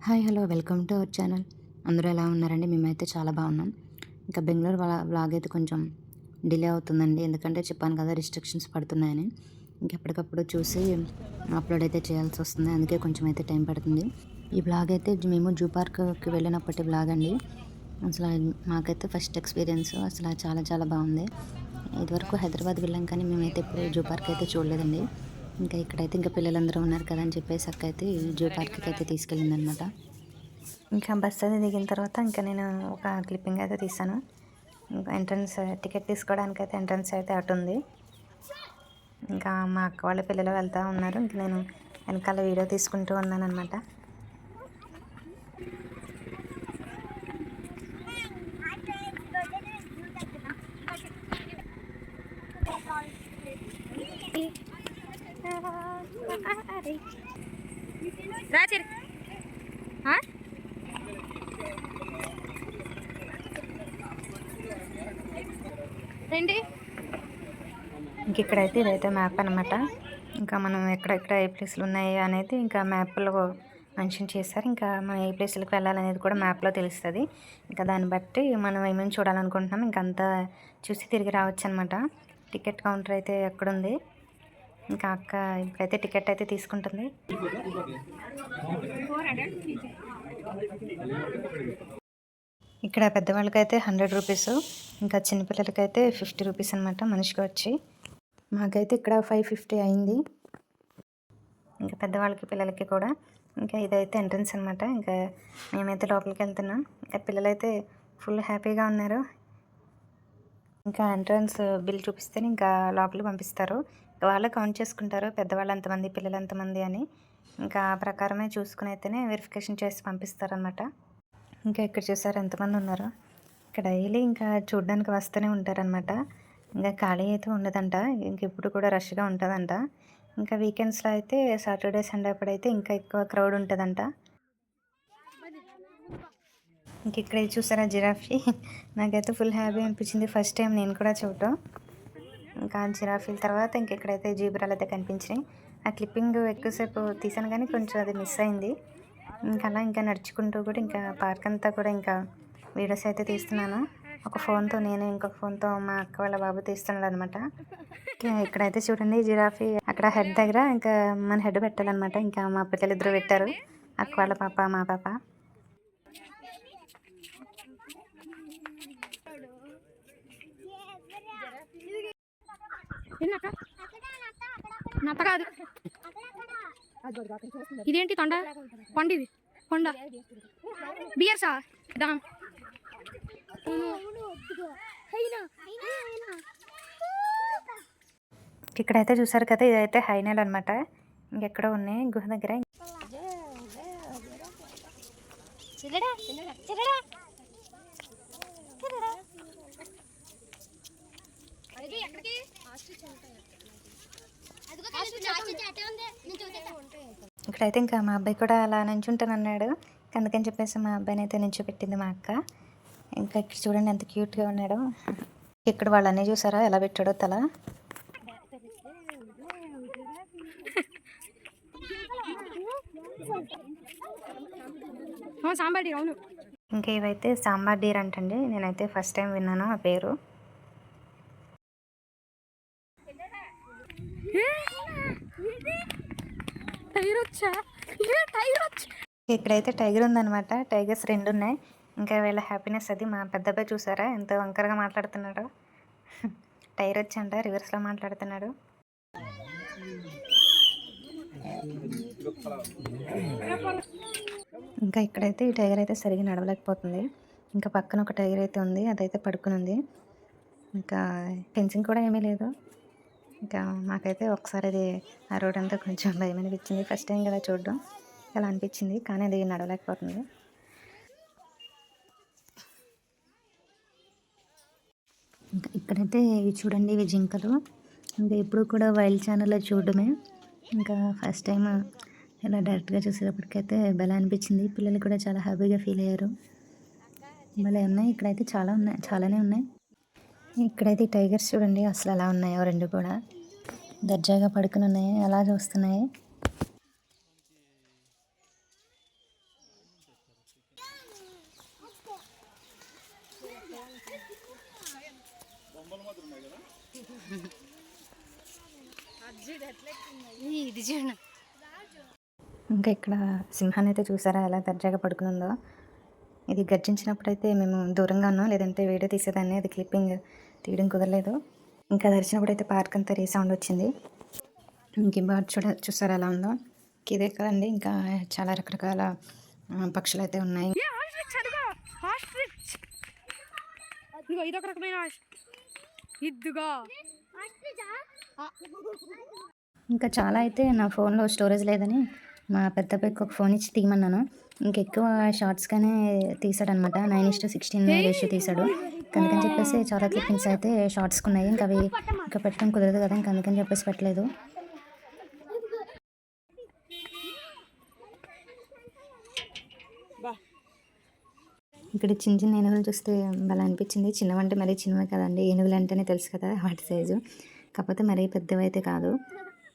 Hi hello welcome to our channel. అందరూ ఎలా ఉన్నారండి? మేమైతే చాలా బాగున్నాం. ఇంకా బెంగళూరు వ్లాగ్ అయితే కొంచెం డిలే అవుతుందండి, ఎందుకంటే చెప్పాను కదా రిస్ట్రిక్షన్స్ పడుతున్నాయని. ఇంకెప్పటికప్పుడు చూసి అప్లోడ్ అయితే చేయాల్సి వస్తుంది, అందుకే కొంచెం అయితే టైం పడుతుంది. ఈ వ్లాగ్ అయితే మేము జూ పార్క్కి వెళ్ళినప్పటి వ్లాగ్ అండి. అసలు మాకైతే ఫస్ట్ ఎక్స్పీరియన్స్ అసలు చాలా చాలా బాగుంది. ఇదివరకు హైదరాబాద్ వెళ్ళాం కానీ మేమైతే ఎప్పుడు జూ పార్క్ అయితే చూడలేదండి. ఇంకా ఇక్కడైతే ఇంకా పిల్లలందరూ ఉన్నారు కదా అని చెప్పేసి అక్క అయితే ఈ జూ పార్క్కి అయితే తీసుకెళ్ళిందనమాట. ఇంకా బస్ అది దిగిన తర్వాత ఇంకా నేను ఒక క్లిప్పింగ్ అయితే తీసాను. ఇంకా ఎంట్రన్స్ టికెట్ తీసుకోవడానికి అయితే ఎంట్రన్స్ అయితే అటు ఉంది. ఇంకా మా అక్క వాళ్ళ పిల్లలు వెళ్తూ ఉన్నారు, ఇంక నేను వెనకాల వీడియో తీసుకుంటూ ఉన్నాను అనమాట. ఇంక ఇక్కడైతే ఇదైతే మ్యాప్ అనమాట. ఇంకా మనం ఎక్కడెక్కడ ఏ ప్లేస్లు ఉన్నాయి అనేది ఇంకా మ్యాప్లో మెన్షన్ చేస్తారు. ఇంకా మనం ఏ ప్లేస్లకు వెళ్ళాలనేది కూడా మ్యాప్లో తెలుస్తుంది. ఇంకా దాన్ని బట్టి మనం ఏమేమి చూడాలనుకుంటున్నాం ఇంకా అంతా చూసి తిరిగి రావచ్చు అనమాట. టికెట్ కౌంటర్ అయితే ఎక్కడుంది. ఇంకా అక్క ఇప్పుడైతే టికెట్ అయితే తీసుకుంటుంది. ఇక్కడ పెద్దవాళ్ళకైతే 100 రూపీస్, ఇంకా చిన్నపిల్లలకైతే 50 రూపీస్ అనమాట మనిషికి వచ్చి. మాకైతే ఇక్కడ 550 అయింది. ఇంకా పెద్దవాళ్ళకి పిల్లలకి కూడా. ఇంకా ఇదైతే ఎంట్రన్స్ అనమాట. ఇంకా మేమైతే లోపలికి వెళ్తున్నాం. ఇంకా పిల్లలైతే ఫుల్ హ్యాపీగా ఉన్నారు. ఇంకా ఎంట్రన్స్ బిల్ చూపిస్తేనే ఇంకా లోపలికి పంపిస్తారు. వాళ్ళు కౌంట్ చేసుకుంటారు పెద్దవాళ్ళు ఎంతమంది పిల్లలు ఎంతమంది అని. ఇంకా ఆ ప్రకారమే చూసుకుని అయితేనే వెరిఫికేషన్ చేసి పంపిస్తారనమాట. ఇంకా ఇక్కడ చూసారు ఎంతమంది ఉన్నారో. ఇక్కడ డైలీ ఇంకా చూడడానికి వస్తూనే ఉంటారనమాట. ఇంకా ఖాళీ అయితే ఉండదంట, ఇంక ఇప్పుడు కూడా రష్గా ఉంటుందంట. ఇంకా వీకెండ్స్లో అయితే సాటర్డే సండే అప్పుడైతే ఇంకా ఎక్కువ క్రౌడ్ ఉంటుందంట. ఇంక ఇక్కడ చూసారా జిరాఫీ, నాకైతే ఫుల్ హ్యాపీ అనిపించింది ఫస్ట్ టైం నేను కూడా చూడటం. ఇంకా జిరాఫీల తర్వాత ఇంక ఇక్కడైతే జీబ్రాలు అయితే కనిపించినాయి. ఆ క్లిప్పింగ్ ఎక్కువసేపు తీసాను కానీ కొంచెం అది మిస్ అయింది. ఇంకా అలా ఇంకా నడుచుకుంటూ కూడా ఇంకా పార్క్ అంతా కూడా ఇంకా వీడియోస్ అయితే తీస్తున్నాను. ఒక ఫోన్తో నేను, ఇంకొక ఫోన్తో మా అక్క వాళ్ళ బాబు తీస్తున్నాడు అనమాట. ఇక్కడైతే చూడండి జిరాఫీ అక్కడ హెడ్ దగ్గర ఇంకా మన హెడ్ పెట్టాలన్నమాట. ఇంకా మా పిల్లలు ఇద్దరు పెట్టారు, అక్క వాళ్ళ పాప మా పాప. ఇదేంటి తొండ కొండ, ఇది కొండ బియర్సా దా. ఇక్కడైతే చూసారు కదా ఇదైతే హైనేల్ అనమాట. ఇంకెక్కడో ఉన్నాయి గుహ దగ్గర. ఇక్కడైతే ఇంకా మా అబ్బాయి కూడా అలా నించుంటానన్నాడు, అందుకని చెప్పేసి మా అబ్బాయిని అయితే నించోపెట్టింది మా అక్క. ఇంకా ఇక్కడ చూడండి ఎంత క్యూట్గా ఉన్నాడో. ఇక్కడ వాళ్ళన్నీ చూసారా ఎలా పెట్టాడో తల. సాంబార్ అవును. ఇంకా ఇవైతే సాంబార్ డీర్ అంటండి, నేనైతే ఫస్ట్ టైం విన్నాను ఆ పేరు. ఇక్కడైతే టైగర్ ఉందన్నమాట. టైగర్స్ 2 ఉన్నాయి. ఇంకా వీళ్ళ హ్యాపీనెస్ అది. మా పెద్దబ్బాయి చూసారా ఎంత వంకరగా మాట్లాడుతున్నాడో. టైగర్ వచ్చంట రివర్స్లో మాట్లాడుతున్నాడు. ఇంకా ఇక్కడైతే ఈ టైగర్ అయితే సరిగ్గా నడవలేకపోతుంది. ఇంకా పక్కన ఒక టైగర్ అయితే ఉంది, అదైతే పడుకుని ఉంది. ఇంకా ఫెన్సింగ్ కూడా ఏమీ లేదు. ఇంకా మాకైతే ఒకసారి అది ఆ రోడ్ అంతా కొంచెం భయం అనిపించింది, ఫస్ట్ టైం కదా చూడడం, అలా అనిపించింది. కానీ అది నడవలేకపోతుంది. ఇంకా ఇక్కడైతే ఇవి చూడండి, ఇవి జింకలు. ఇంకా ఎప్పుడు కూడా వైల్డ్ ఛానల్లో చూడడమే, ఇంకా ఫస్ట్ టైం ఇలా డైరెక్ట్గా చూసేటప్పటికైతే భలే అనిపించింది. పిల్లలు కూడా చాలా హ్యాపీగా ఫీల్ అయ్యారు. భలే ఉన్నాయి. ఇక్కడైతే చాలానే ఉన్నాయి. ఇక్కడైతే టైగర్స్ చూడండి అసలు ఎలా ఉన్నాయో, 2 కూడా దర్జాగా పడుకుని ఉన్నాయి, అలా చూస్తున్నాయి. ఇది చూడండి. ఇంకా ఇక్కడ సింహాన్ని అయితే చూసారా ఎలా దర్జాగా పడుకుందో. ఇది గర్జించినప్పుడు అయితే మేము దూరంగా ఉన్నాం, లేదంటే వీడియో తీసేదాన్ని. అది క్లిప్పింగ్ తీయడం కుదరలేదు. ఇంకా దర్శనప్పుడు అయితే పార్క్ అంతా రీసౌండ్ వచ్చింది. ఇంక బర్డ్ చూసారా ఎలా ఉందో. ఇదే కదండి, ఇంకా చాలా రకరకాల పక్షులు అయితే ఉన్నాయి. ఇదొక రకమైన ఇదిగా ఇంకా చాలా అయితే నా ఫోన్లో స్టోరేజ్ లేదని మా పెద్ద అబ్బాయికి ఒక ఫోన్ ఇచ్చి తీయమన్నాను. ఇంకెక్కువ షార్ట్స్గానే తీసాడనమాట. 9:16 రేషియో తీసాడు. అందుకని చెప్పేసి చాలా క్లిప్పింగ్స్ అయితే షార్ట్స్కి ఉన్నాయి. ఇంకా అవి ఇంకా పెట్టడం కుదరదు కదా, ఇంకా అందుకని చెప్పేసి పెట్టలేదు. ఇక్కడ చిన్న చిన్న ఏనుగులు చూస్తే భలే అనిపించింది. చిన్నవంటే మరీ చిన్నవే కదండి, ఏనుగులు అంటేనే తెలుసు కదా వాటి సైజు. కాకపోతే మరీ పెద్దవి అయితే కాదు.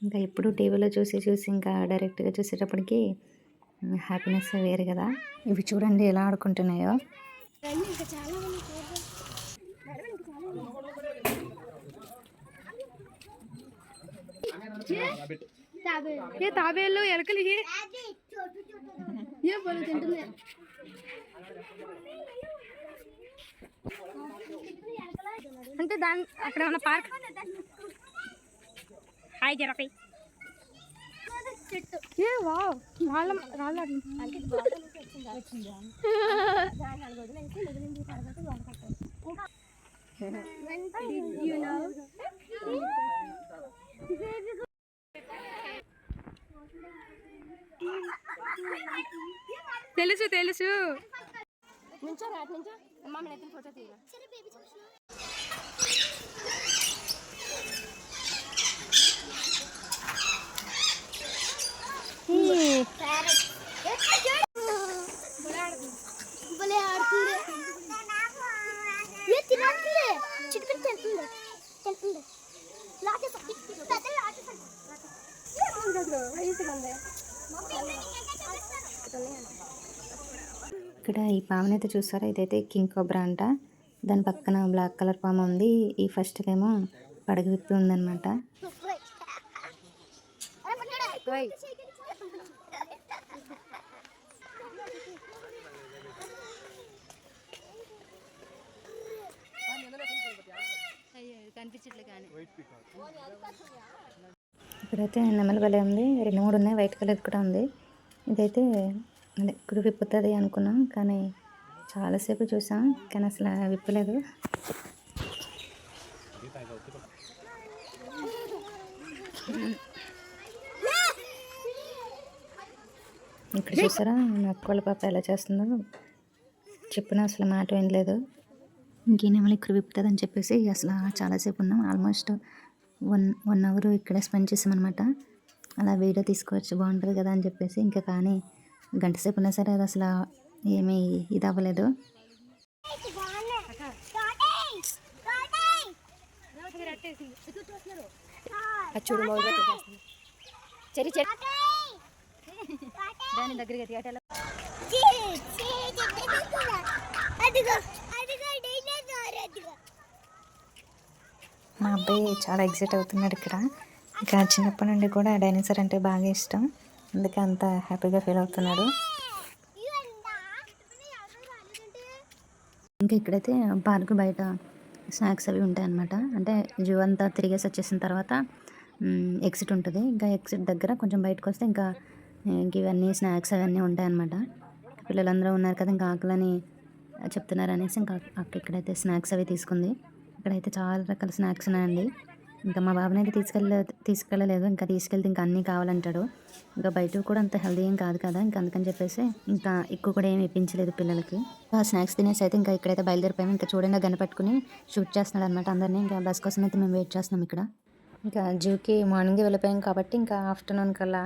ఇంకా ఎప్పుడు టీవీలో చూసి ఇంకా డైరెక్ట్గా చూసేటప్పటికి హ్యాపీనెస్ వేరు కదా. ఇవి చూడండి ఎలా ఆడుకుంటున్నాయో. ఏ తాబేళ్ళు ఎలకలు తింటుంది. అంటే దాని అక్కడ ఉన్న పార్క్. హాయ్ జరపై. ఏ వావ్ రాళ్ళ తెలుసు తెలుసు. ఇక్కడ ఈ పామునైతే చూసారా, ఇదైతే కింగ్ కోబ్రా అంట. దాని పక్కన బ్లాక్ కలర్ పాము ఉంది. ఈ ఫస్ట్ ఏమో పడగ విప్పి ఉందన్నమాట. ఇక్కడైతే నెమలి వలె ఉంది. 2-3 ఉన్నాయి. వైట్ కలర్ కూడా ఉంది. ఇదైతే అదే ఇప్పుడు విప్పుతుంది అనుకున్నాం, కానీ చాలాసేపు చూసాం కానీ అసలు విప్పలేదు. ఇక్కడ చూసారా మా అక్క వాళ్ళ పాప ఎలా చేస్తుందో. చెప్పినా అసలు మాట వినలేదు. ఇంకేనేమో ఇక్కడ విప్పుతుంది అని చెప్పేసి అసలు చాలాసేపు ఉన్నాం. ఆల్మోస్ట్ 1 అవర్ ఇక్కడే స్పెండ్ చేసామన్నమాట. అలా వీడియో తీసుకోవచ్చు బాగుంటుంది కదా అని చెప్పేసి. ఇంకా కానీ గంట సేపు ఉన్నా సరే అది అసలు ఏమీ ఇది అవ్వలేదు. దాని దగ్గరికి మా అబ్బాయి చాలా ఎగ్జైట్ అవుతున్నాడు ఇక్కడ. ఇంకా చిన్నప్పటి నుండి కూడా డైనోసార్ అంటే బాగా ఇష్టం, అందుకే అంత హ్యాపీగా ఫీల్ అవుతున్నాడు. ఇంకా ఇక్కడైతే పార్క్ బయట స్నాక్స్ అవి ఉంటాయి అన్నమాట. అంటే జూ అంతా తిరిగేసి వచ్చేసిన తర్వాత ఎగ్జిట్ ఉంటుంది. ఇంకా ఎగ్జిట్ దగ్గర కొంచెం బయటకు వస్తే ఇంకా ఇవన్నీ స్నాక్స్ అవన్నీ ఉంటాయన్నమాట. పిల్లలందరూ ఉన్నారు కదా, ఇంకా ఆకలని చెప్తున్నారు అనేసి ఇంకా అక్క ఇక్కడైతే స్నాక్స్ అవి తీసుకుంది. ఇక్కడైతే చాలా రకాల స్నాక్స్ ఉన్నాయండి. ఇంకా మా బాబుని అయితే తీసుకెళ్ళలేదు. ఇంకా తీసుకెళ్తే ఇంకా అన్నీ కావాలంటాడు. ఇంకా బయట కూడా అంత హెల్దీ ఏం కాదు కదా, ఇంకా అందుకని చెప్పేసి ఇంకా ఎక్కువ కూడా ఏమి ఇప్పించలేదు పిల్లలకి. ఆ స్నాక్స్ తినేసి అయితే ఇంకా ఇక్కడైతే బయలుదేరిపోయాము. ఇంకా చూడండి గన్ పట్టుకుని షూట్ చేస్తున్నాడు అనమాట అందరినీ. ఇంకా బస్ కోసం అయితే మేము వెయిట్ చేస్తున్నాం ఇక్కడ. ఇంకా జూకి మార్నింగ్ వెళ్ళిపోయాం కాబట్టి ఇంకా ఆఫ్టర్నూన్ కల్లా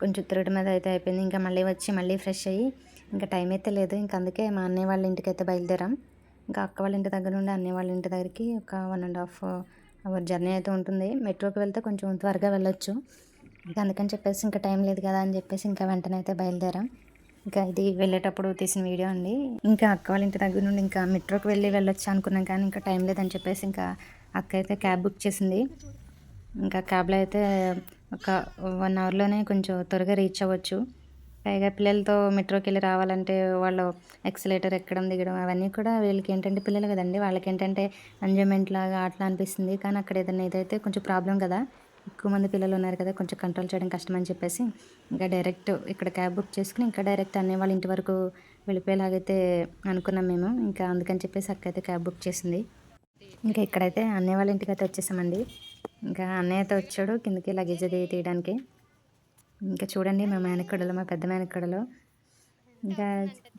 కొంచెం తిరగడం మీద అయితే అయిపోయింది. ఇంకా మళ్ళీ వచ్చి మళ్ళీ ఫ్రెష్ అయ్యి ఇంకా టైం అయితే లేదు. ఇంకా అందుకే మా అన్నయ్య వాళ్ళ ఇంటికి అయితే బయలుదేరాం. ఇంకా అక్క వాళ్ళ ఇంటి దగ్గర నుండి అన్నయ్య వాళ్ళ ఇంటి దగ్గరికి ఒక 1.5 అవర్ జర్నీ అయితే ఉంటుంది. మెట్రోకి వెళ్తే కొంచెం త్వరగా వెళ్ళొచ్చు. ఇంకా అందుకని చెప్పేసి ఇంకా టైం లేదు కదా అని చెప్పేసి ఇంకా వెంటనే అయితే బయలుదేరాం. ఇంకా ఇది వెళ్ళేటప్పుడు తీసిన వీడియో అండి. ఇంకా అక్క వాళ్ళ ఇంటి దగ్గర నుండి ఇంకా మెట్రోకి వెళ్ళొచ్చు అనుకున్నాం, కానీ ఇంకా టైం లేదని చెప్పేసి ఇంకా అక్క అయితే క్యాబ్ బుక్ చేసింది. ఇంకా క్యాబ్లో అయితే ఒక 1 అవర్లోనే కొంచెం త్వరగా రీచ్ అవ్వచ్చు. పైగా పిల్లలతో మెట్రోకి వెళ్ళి రావాలంటే వాళ్ళు ఎక్సలేటర్ ఎక్కడం దిగడం అవన్నీ కూడా వీళ్ళకి ఏంటంటే పిల్లలు కదండి, వాళ్ళకి ఏంటంటే ఎంజాయ్మెంట్ లాగా అట్లా అనిపిస్తుంది. కానీ అక్కడ ఏదైనా ఇదైతే కొంచెం ప్రాబ్లం కదా, ఎక్కువ మంది పిల్లలు ఉన్నారు కదా, కొంచెం కంట్రోల్ చేయడం కష్టం అని చెప్పేసి ఇంకా డైరెక్ట్ ఇక్కడ క్యాబ్ బుక్ చేసుకుని ఇంకా డైరెక్ట్ అన్నయ్య వాళ్ళ ఇంటి వరకు వెళ్ళిపోయేలాగైతే అనుకున్నాం మేము. ఇంకా అందుకని చెప్పేసి అక్క అయితే క్యాబ్ బుక్ చేసింది. ఇంకా ఇక్కడైతే అన్నయ్య వాళ్ళ ఇంటికి అయితే వచ్చేసామండి. ఇంకా అన్నయ్య అయితే వచ్చాడు కిందకి లగేజ్ అది తీయడానికి. ఇంకా చూడండి మా మేనక్కడలు, మా పెద్ద మేనక్కడలు. ఇంకా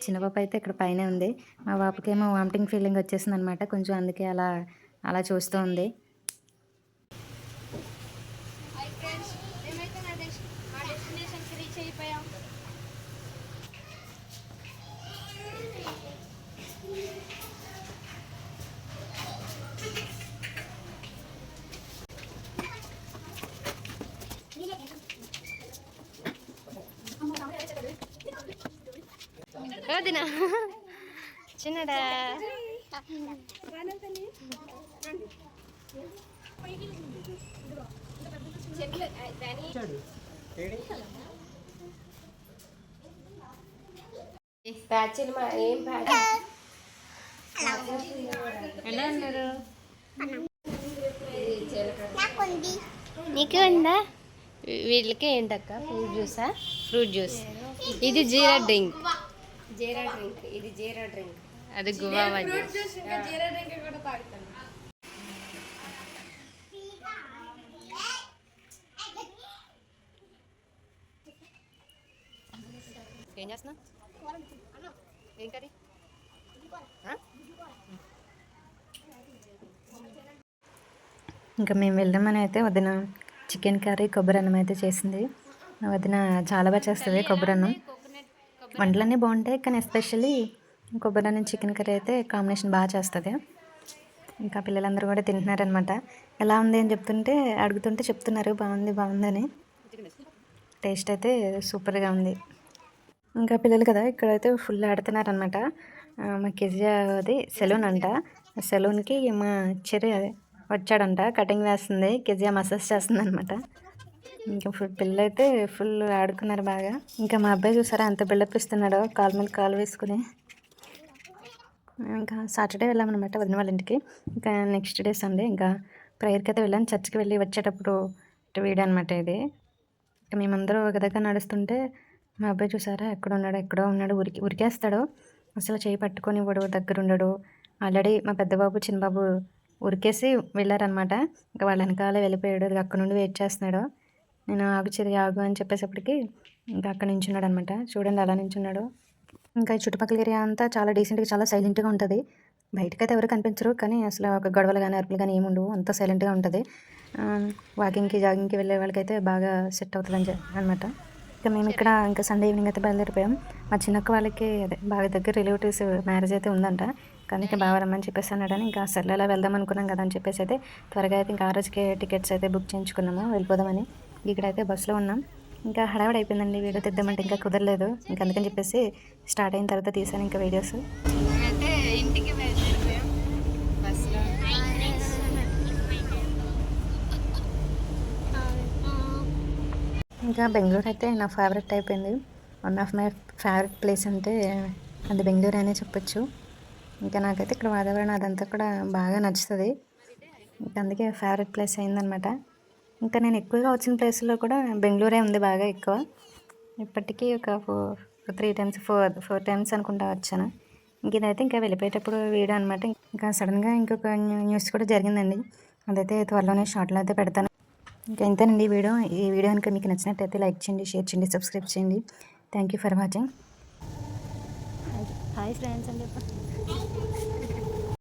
చిన్న పాప అయితే ఇక్కడ పైనే ఉంది. మా పాపకేమో వామిటింగ్ ఫీలింగ్ వచ్చేసింది అనమాట, కొంచెం అందుకే అలా అలా చూస్తూ ఉంది. చిన్నడా ప్యాచ్ ఏం ప్యాచ్ ఎలా ఉన్నారు? నీకు ఉందా? వీళ్ళకి ఏంటక్క? ఫ్రూట్ జ్యూసా? Fruit juice. ఇది జీరా డ్రింక్. ఇది జీరా డ్రింక్. అది గువావా జ్యూస్. ఏం చేస్తున్నా? ఏం కర్రీ? ఇంకా మేము వెళ్దామని అయితే వదిన చికెన్ కర్రీ కొబ్బరి అన్నం అయితే చేసింది. వదిన చాలా బాగా చేస్తుంది కొబ్బరి అన్నం. వంటలన్నీ బాగుంటాయి, కానీ ఎస్పెషల్లీ కొబ్బరి అన్నం చికెన్ కర్రీ అయితే కాంబినేషన్ బాగా చేస్తుంది. ఇంకా పిల్లలందరూ కూడా తింటున్నారనమాట. ఎలా ఉంది అని అడుగుతుంటే చెప్తున్నారు బాగుందని. టేస్ట్ అయితే సూపర్గా ఉంది. ఇంకా పిల్లలు కదా ఇక్కడైతే ఫుల్ ఆడుతున్నారనమాట. మా కెజియా అది సెలూన్ అంట. సెలూన్కి మా చెర్రీ వచ్చాడంట, కటింగ్ వేస్తుంది. కెజియా మసాజ్ చేస్తుంది అనమాట. ఇంకా పిల్లలు అయితే ఫుల్ ఆడుకున్నారు బాగా. ఇంకా మా అబ్బాయి చూసారా ఎంత బిల్డప్ ఇస్తున్నాడో, కాలు మీద కాలు వేసుకుని. ఇంకా సాటర్డే వెళ్ళామన్నమాట వదిన వాళ్ళ ఇంటికి. ఇంకా నెక్స్ట్ డే సండే ఇంకా ప్రేయర్కి అయితే వెళ్ళాను. చర్చ్కి వెళ్ళి వచ్చేటప్పుడు వీడియో అనమాట ఇది. ఇంకా మేమందరూ ఒక దగ్గర నడుస్తుంటే మా అబ్బాయి చూసారా ఎక్కడో ఉన్నాడు, ఉరికేస్తాడు. అసలు చేయి పట్టుకొని దగ్గర ఉండడు. ఆల్రెడీ మా పెద్దబాబు చిన్నబాబు ఉరికేసి వెళ్ళారనమాట. ఇంకా వాళ్ళ వెనకాల వెళ్ళిపోయాడు. అక్కడ నుండి వెయిట్ చేస్తున్నాడు. నేను ఆగు అని చెప్పేసప్పటికి ఇంకా అక్కడ నించున్నాడు అనమాట. చూడండి అలా నించున్నాడు. ఇంకా చుట్టుపక్కల ఏరియా అంతా చాలా డీసెంట్గా చాలా సైలెంట్గా ఉంటుంది. బయటకైతే ఎవరు కనిపించరు, కానీ అసలు ఒక గొడవలు కానీ అరుపులు కానీ ఏమి ఉండవు, అంత సైలెంట్గా ఉంటుంది. వాకింగ్కి జాగింగ్కి వెళ్ళే వాళ్ళకైతే బాగా సెట్ అవుతుంది అనమాట. ఇంకా మేము ఇక్కడ ఇంకా సండే ఈవినింగ్ అయితే బయలుదేరిపోయాం. మా చిన్నక్క వాళ్ళకి బాగా దగ్గర రిలేటివ్స్ మ్యారేజ్ అయితే ఉందంట, కానీ ఇంకా బాగా రమ్మని చెప్పేసి అన్నాడని ఇంకా సర్లే అలా వెళ్దాం అనుకున్నాం కదా అని చెప్పేసి అయితే త్వరగా అయితే ఇంకా ఆ రోజుకే టికెట్స్ అయితే బుక్ చేయించుకున్నాము వెళ్ళిపోదామని. ఇక్కడైతే బస్సులో ఉన్నాం. ఇంకా హడావిడి అయిపోయిందండి, వీడియో తెద్దామంటే ఇంకా కుదరలేదు. ఇంకా అందుకని చెప్పేసి స్టార్ట్ అయిన తర్వాత తీసాను ఇంకా వీడియోస్. అంటే ఇంటికి వెళ్ళిపోయాం బస్సులో. ఇంకా బెంగళూరు అయితే నా ఫేవరెట్ అయిపోయింది. One of my favourite place అంటే అది బెంగళూరు అనే చెప్పొచ్చు. ఇంకా నాకైతే ఇక్కడ వాతావరణం అదంతా కూడా బాగా నచ్చుతుంది. ఇంకా అందుకే ఫేవరెట్ ప్లేస్ అయిందనమాట. ఇంకా నేను ఎక్కువగా వచ్చిన ప్లేస్లో కూడా బెంగళూరే ఉంది బాగా ఎక్కువ. ఇప్పటికీ ఒక 4 టైమ్స్ అనుకుంటా వచ్చాను. ఇంక ఇదైతే ఇంకా వెళ్ళిపోయేటప్పుడు వీడియో అనమాట. ఇంకా సడన్గా ఇంకొక న్యూస్ కూడా జరిగిందండి, అదైతే త్వరలోనే షార్ట్లో అయితే పెడతాను. ఇంకా ఇంతేనండి ఈ వీడియో కనుక మీకు నచ్చినట్టయితే లైక్ చేయండి, షేర్ చేయండి, సబ్స్క్రైబ్ చేయండి. Thank you for watching. Hi friends అని చెప్పండి.